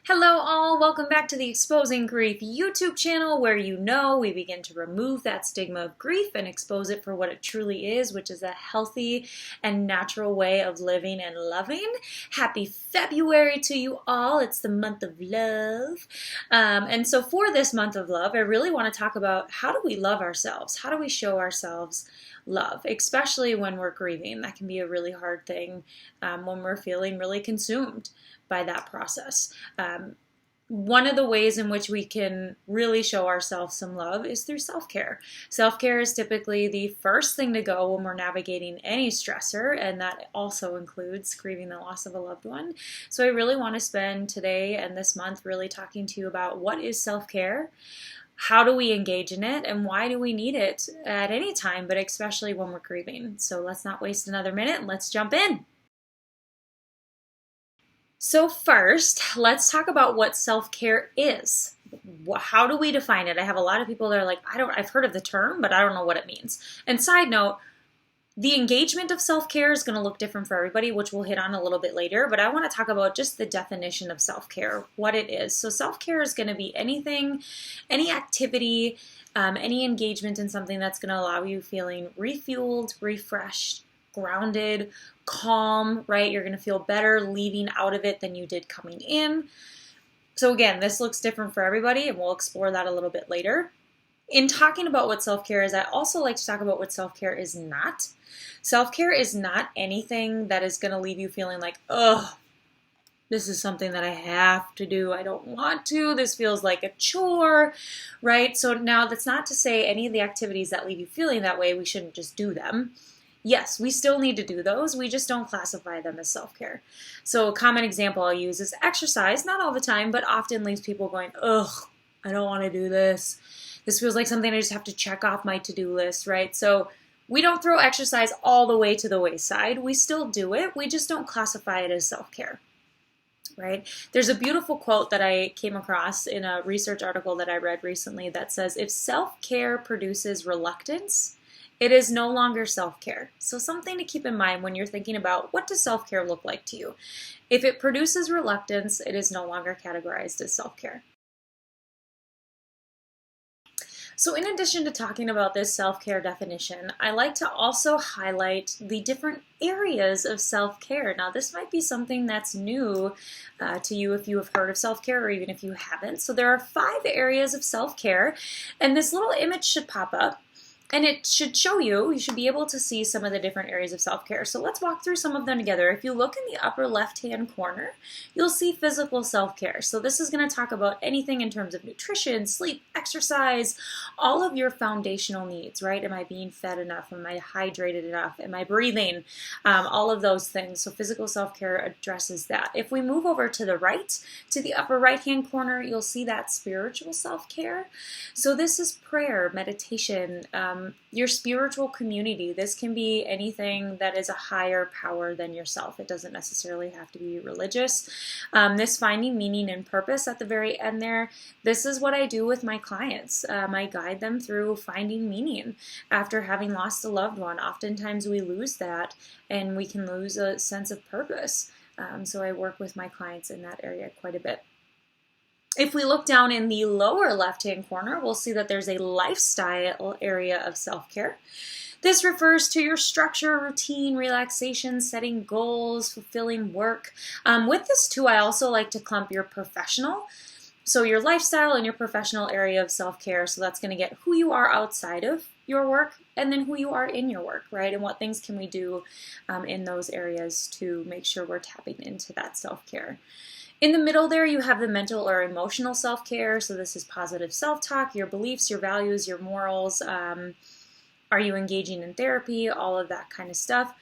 Hello all, welcome back to the Exposing Grief YouTube channel where we begin to remove that stigma of grief and expose it for what it truly is, which is a healthy and natural way of living and loving. Happy February to you all. It's the month of love. And so for this month of love, I really want to talk about how do we love ourselves? How do we show ourselves love, especially when we're grieving? That can be a really hard thing when we're feeling really consumed by that process. One of the ways in which we can really show ourselves some love is through self-care. Self-care is typically the first thing to go when we're navigating any stressor, and that also includes grieving the loss of a loved one. So I really want to spend today and this month really talking to you about what is self-care, how do we engage in it, and why do we need it at any time, but especially when we're grieving. So let's not waste another minute and let's jump in. So first, let's talk about what self-care is. How do we define it? I have a lot of people that are like, I've heard of the term, but I don't know what it means. And side note, the engagement of self-care is going to look different for everybody, which we'll hit on a little bit later, but I want to talk about just the definition of self-care, what it is. So self-care is going to be anything, any activity, any engagement in something that's going to allow you feeling refueled, refreshed, grounded, calm, right? You're going to feel better leaving out of it than you did coming in. So again, this looks different for everybody, and we'll explore that a little bit later. In talking about what self-care is, I also like to talk about what self-care is not. Self-care is not anything that is going to leave you feeling like, oh, this is something that I have to do. I don't want to. This feels like a chore, right? So now that's not to say any of the activities that leave you feeling that way, we shouldn't just do them. Yes, we still need to do those. We just don't classify them as self-care. So a common example I'll use is exercise. Not all the time, but often leaves people going, ugh, I don't want to do this. This feels like something I just have to check off my to-do list, right? So we don't throw exercise all the way to the wayside. We still do it. We just don't classify it as self-care, right? There's a beautiful quote that I came across in a research article that I read recently that says, if self-care produces reluctance, it is no longer self-care. So something to keep in mind when you're thinking about what does self-care look like to you. If it produces reluctance, it is no longer categorized as self-care. So in addition to talking about this self-care definition, I like to also highlight the different areas of self-care. Now this might be something that's new to you if you have heard of self-care or even if you haven't. So there are 5 areas of self-care, and this little image should pop up. And it should show you should be able to see some of the different areas of self-care. So let's walk through some of them together. If you look in the upper left-hand corner, you'll see physical self-care. So this is going to talk about anything in terms of nutrition, sleep, exercise, all of your foundational needs, right? Am I being fed enough? Am I hydrated enough? Am I breathing? All of those things. So physical self-care addresses that. If we move over to the right, to the upper right-hand corner, you'll see that spiritual self-care. So this is prayer, meditation, your spiritual community. This can be anything that is a higher power than yourself. It doesn't necessarily have to be religious. This finding meaning and purpose at the very end there, this is what I do with my clients. I guide them through finding meaning after having lost a loved one. Oftentimes we lose that and we can lose a sense of purpose. So I work with my clients in that area quite a bit. If we look down in the lower left-hand corner, we'll see that there's a lifestyle area of self-care. This refers to your structure, routine, relaxation, setting goals, fulfilling work. With this too, I also like to clump your professional. So your lifestyle and your professional area of self-care. So that's going to get who you are outside of your work and then who you are in your work, right? And what things can we do in those areas to make sure we're tapping into that self-care. In the middle there, you have the mental or emotional self-care. So this is positive self-talk, your beliefs, your values, your morals. Are you engaging in therapy? All of that kind of stuff.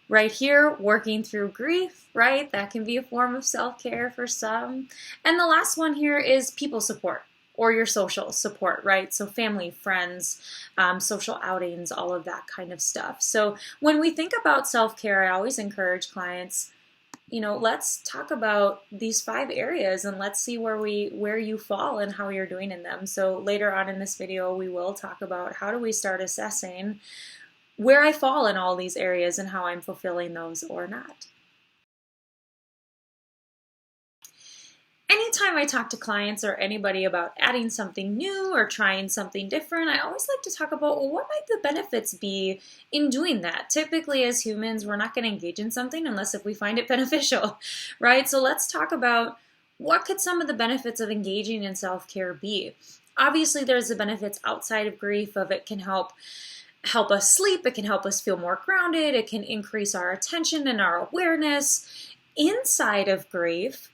Right here, working through grief, right? That can be a form of self-care for some. And the last one here is people support or your social support, right? So family, friends, social outings, all of that kind of stuff. So when we think about self-care, I always encourage clients, let's talk about these 5 areas and let's see where you fall and how you're doing in them. So later on in this video, we will talk about how do we start assessing where I fall in all these areas and how I'm fulfilling those or not. anytime I talk to clients or anybody about adding something new or trying something different, I always like to talk about, well, what might the benefits be in doing that? Typically, as humans, we're not going to engage in something unless if we find it beneficial, right? So let's talk about what could some of the benefits of engaging in self-care be? Obviously, there's the benefits outside of grief of it can help us sleep, it can help us feel more grounded, it can increase our attention and our awareness. Inside of grief,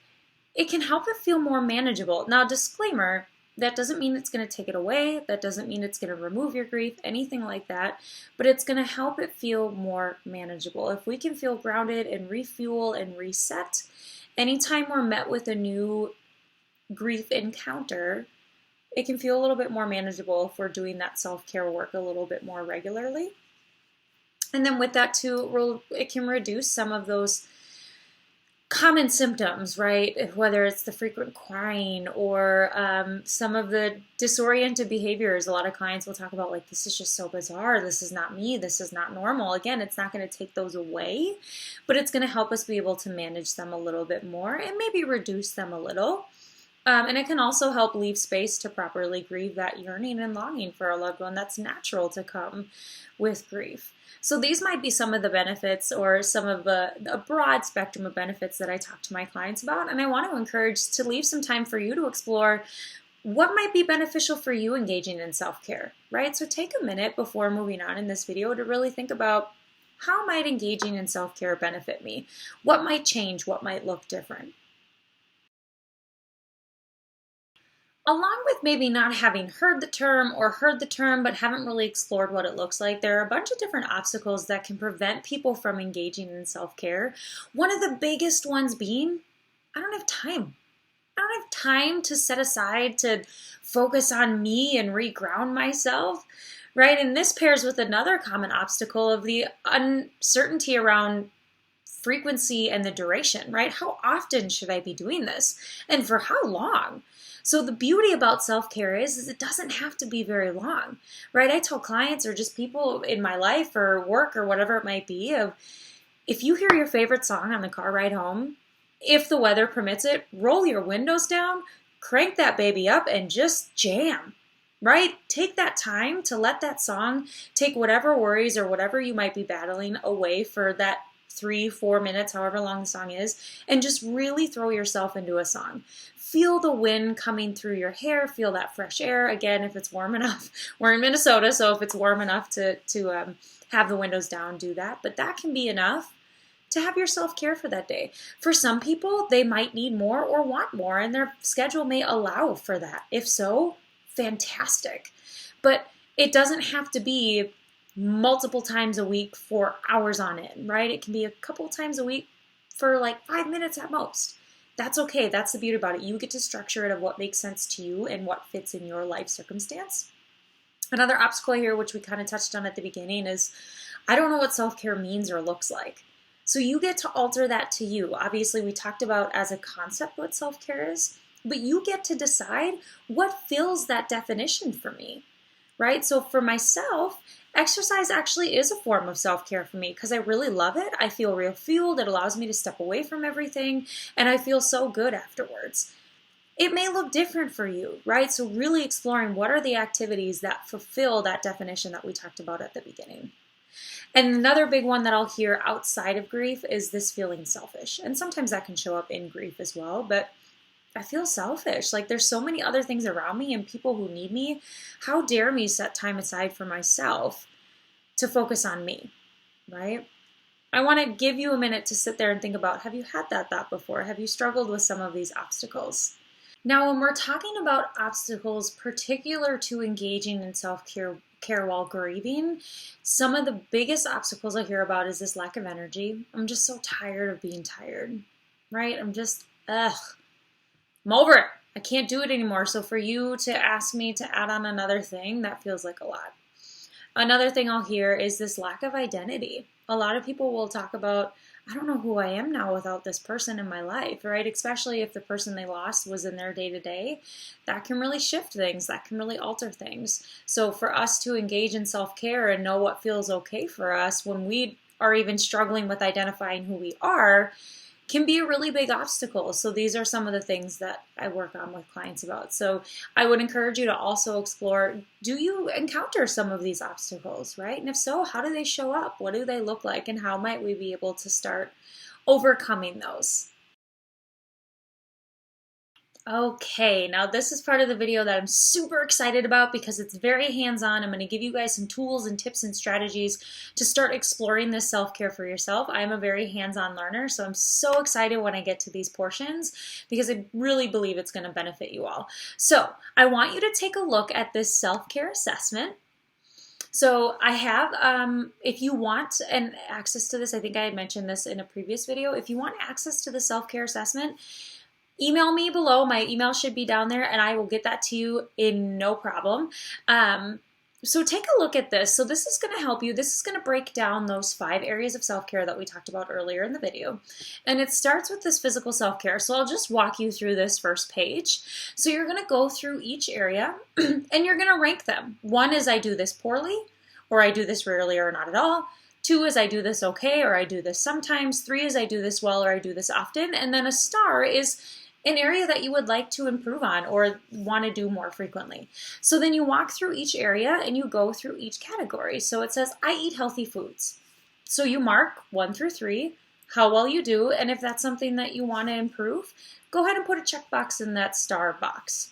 it can help it feel more manageable. Now, disclaimer, that doesn't mean it's going to take it away. That doesn't mean it's going to remove your grief, anything like that. But it's going to help it feel more manageable. If we can feel grounded and refuel and reset, anytime we're met with a new grief encounter, it can feel a little bit more manageable if we're doing that self-care work a little bit more regularly. And then with that too, it can reduce some of those common symptoms, right? Whether it's the frequent crying or some of the disoriented behaviors. A lot of clients will talk about, like, this is just so bizarre. This is not me. This is not normal. Again, it's not going to take those away, but it's going to help us be able to manage them a little bit more and maybe reduce them a little. And it can also help leave space to properly grieve that yearning and longing for a loved one that's natural to come with grief. So these might be some of the benefits or some of a broad spectrum of benefits that I talk to my clients about. And I want to encourage to leave some time for you to explore what might be beneficial for you engaging in self-care, right? So take a minute before moving on in this video to really think about, how might engaging in self-care benefit me? What might change? What might look different? Along with maybe not having heard the term but haven't really explored what it looks like, there are a bunch of different obstacles that can prevent people from engaging in self-care. One of the biggest ones being, I don't have time. I don't have time to set aside to focus on me and reground myself, right? And this pairs with another common obstacle of the uncertainty around frequency and the duration, right? How often should I be doing this? And for how long? So the beauty about self-care is it doesn't have to be very long, right? I tell clients or just people in my life or work or whatever it might be, if you hear your favorite song on the car ride home, if the weather permits it, roll your windows down, crank that baby up and just jam, right? Take that time to let that song take whatever worries or whatever you might be battling away for that 3-4 minutes, however long the song is, and just really throw yourself into a song. Feel the wind coming through your hair, feel that fresh air. Again, if it's warm enough, we're in Minnesota, so if it's warm enough to have the windows down, do that. But that can be enough to have your self-care for that day. For some people, they might need more or want more, and their schedule may allow for that. If so, fantastic. But it doesn't have to be multiple times a week for hours on end, right? It can be a couple times a week for like 5 minutes at most. That's okay. That's the beauty about it. You get to structure it of what makes sense to you and what fits in your life circumstance. Another obstacle here, which we kind of touched on at the beginning, is I don't know what self-care means or looks like. So you get to alter that to you. Obviously, we talked about as a concept what self-care is, but you get to decide what fills that definition for me, right? So for myself, exercise actually is a form of self-care for me because I really love it. I feel real fueled. It allows me to step away from everything, and I feel so good afterwards. It may look different for you, right? So really exploring what are the activities that fulfill that definition that we talked about at the beginning. And another big one that I'll hear outside of grief is this feeling selfish. And sometimes that can show up in grief as well, but I feel selfish. Like there's so many other things around me and people who need me. How dare me set time aside for myself to focus on me, right? I want to give you a minute to sit there and think about, have you had that thought before? Have you struggled with some of these obstacles? Now, when we're talking about obstacles particular to engaging in self-care while grieving, some of the biggest obstacles I hear about is this lack of energy. I'm just so tired of being tired, right? I'm over it. I can't do it anymore. So for you to ask me to add on another thing, that feels like a lot. Another thing I'll hear is this lack of identity. A lot of people will talk about, I don't know who I am now without this person in my life, right? Especially if the person they lost was in their day-to-day. That can really shift things. That can really alter things. So for us to engage in self-care and know what feels okay for us when we are even struggling with identifying who we are, can be a really big obstacle. So these are some of the things that I work on with clients about. So I would encourage you to also explore, do you encounter some of these obstacles, right? And if so, how do they show up? What do they look like? And how might we be able to start overcoming those? Okay, now this is part of the video that I'm super excited about because it's very hands-on. I'm going to give you guys some tools and tips and strategies to start exploring this self-care for yourself. I'm a very hands-on learner, so I'm so excited when I get to these portions because I really believe it's going to benefit you all. So I want you to take a look at this self-care assessment. So I have, if you want access to this, I think I had mentioned this in a previous video, if you want access to the self-care assessment, email me below. My email should be down there and I will get that to you in no problem. So take a look at this. So this is going to help you. This is going to break down those 5 areas of self-care that we talked about earlier in the video. And it starts with this physical self-care. So I'll just walk you through this first page. So you're going to go through each area and you're going to rank them. 1 is I do this poorly, or I do this rarely or not at all. 2 is I do this okay, or I do this sometimes. 3 is I do this well, or I do this often. And then a star is an area that you would like to improve on or want to do more frequently. So then you walk through each area and you go through each category. So it says, I eat healthy foods. So you mark 1 through 3, how well you do, and if that's something that you want to improve, go ahead and put a checkbox in that star box.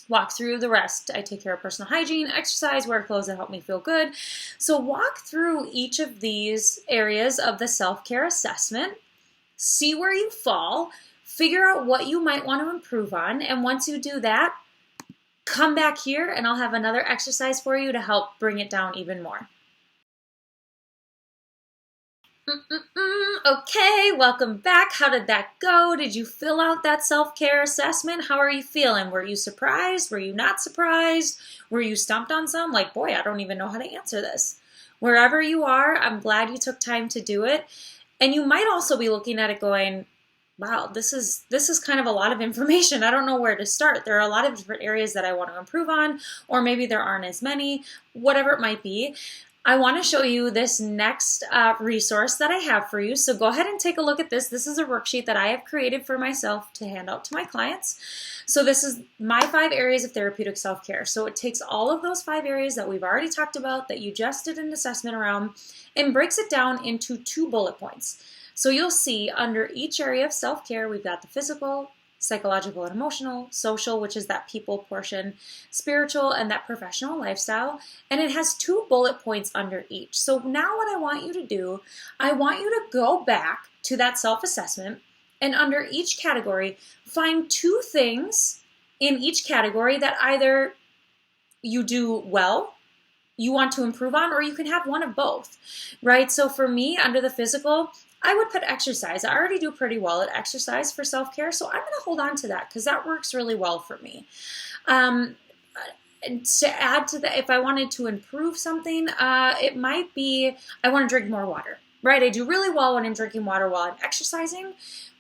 Walk through the rest. I take care of personal hygiene, exercise, wear clothes that help me feel good. So walk through each of these areas of the self-care assessment, see where you fall, figure out what you might want to improve on, and once you do that, come back here and I'll have another exercise for you to help bring it down even more. Okay, welcome back. How did that go? Did you fill out that self-care assessment? How are you feeling? Were you surprised? Were you not surprised? Were you stumped on some? Like, boy, I don't even know how to answer this. Wherever you are, I'm glad you took time to do it. And you might also be looking at it going, wow, this is kind of a lot of information. I don't know where to start. There are a lot of different areas that I want to improve on, or maybe there aren't as many, whatever it might be. I want to show you this next resource that I have for you. So go ahead and take a look at this. This is a worksheet that I have created for myself to hand out to my clients. So this is my 5 areas of therapeutic self-care. So it takes all of those 5 areas that we've already talked about, that you just did an assessment around, and breaks it down into 2 bullet points. So you'll see under each area of self-care, we've got the physical, psychological and emotional, social, which is that people portion, spiritual, and that professional lifestyle. And it has 2 bullet points under each. So now what I want you to do, I want you to go back to that self-assessment and under each category, find 2 things in each category that either you do well, you want to improve on, or you can have one of both, right? So for me, under the physical, I would put exercise. I already do pretty well at exercise for self-care, so I'm going to hold on to that because that works really well for me. And to add to that, if I wanted to improve something, it might be I want to drink more water, right? I do really well when I'm drinking water while I'm exercising,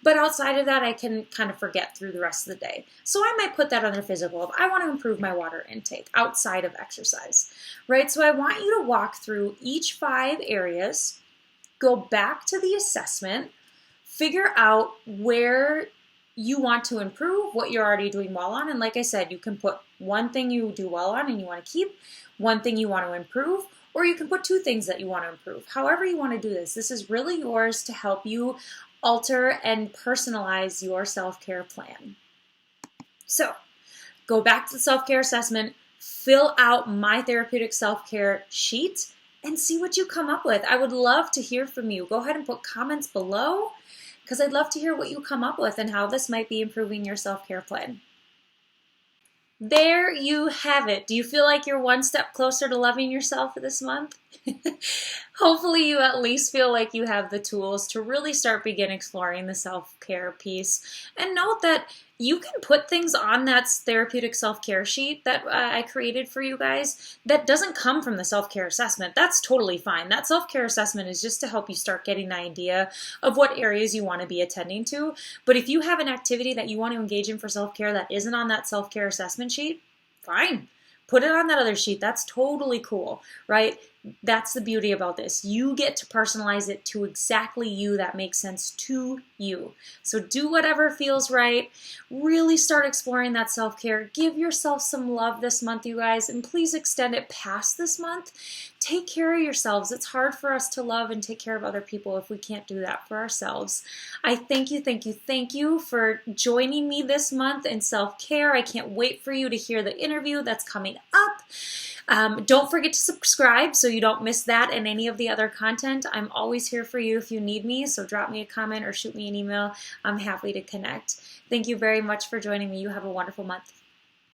but outside of that, I can kind of forget through the rest of the day. So I might put that under physical if I want to improve my water intake outside of exercise, right? So I want you to walk through each 5 areas, go back to the assessment, figure out where you want to improve, what you're already doing well on. And like I said, you can put 1 thing you do well on and you want to keep, 1 thing you want to improve, or you can put 2 things that you want to improve. However you want to do this is really yours to help you alter and personalize your self-care plan. So go back to the self-care assessment, fill out my therapeutic self-care sheet, and see what you come up with. I would love to hear from you. Go ahead and put comments below because I'd love to hear what you come up with and how this might be improving your self-care plan. There you have it. Do you feel like you're 1 step closer to loving yourself this month? Hopefully you at least feel like you have the tools to really begin exploring the self-care piece. And note that you can put things on that therapeutic self-care sheet that I created for you guys that doesn't come from the self-care assessment. That's totally fine. That self-care assessment is just to help you start getting the idea of what areas you want to be attending to. But if you have an activity that you want to engage in for self-care that isn't on that self-care assessment sheet, fine. Put it on that other sheet. That's totally cool, right? That's the beauty about this. You get to personalize it to exactly you, that makes sense to you. So do whatever feels right. Really start exploring that self-care. Give yourself some love this month, you guys, and please extend it past this month. Take care of yourselves. It's hard for us to love and take care of other people if we can't do that for ourselves. I thank you for joining me this month in self-care. I can't wait for you to hear the interview that's coming up. Don't forget to subscribe so you don't miss that and any of the other content. I'm always here for you if you need me, so drop me a comment or shoot me an email. I'm happy to connect. Thank you very much for joining me. You have a wonderful month.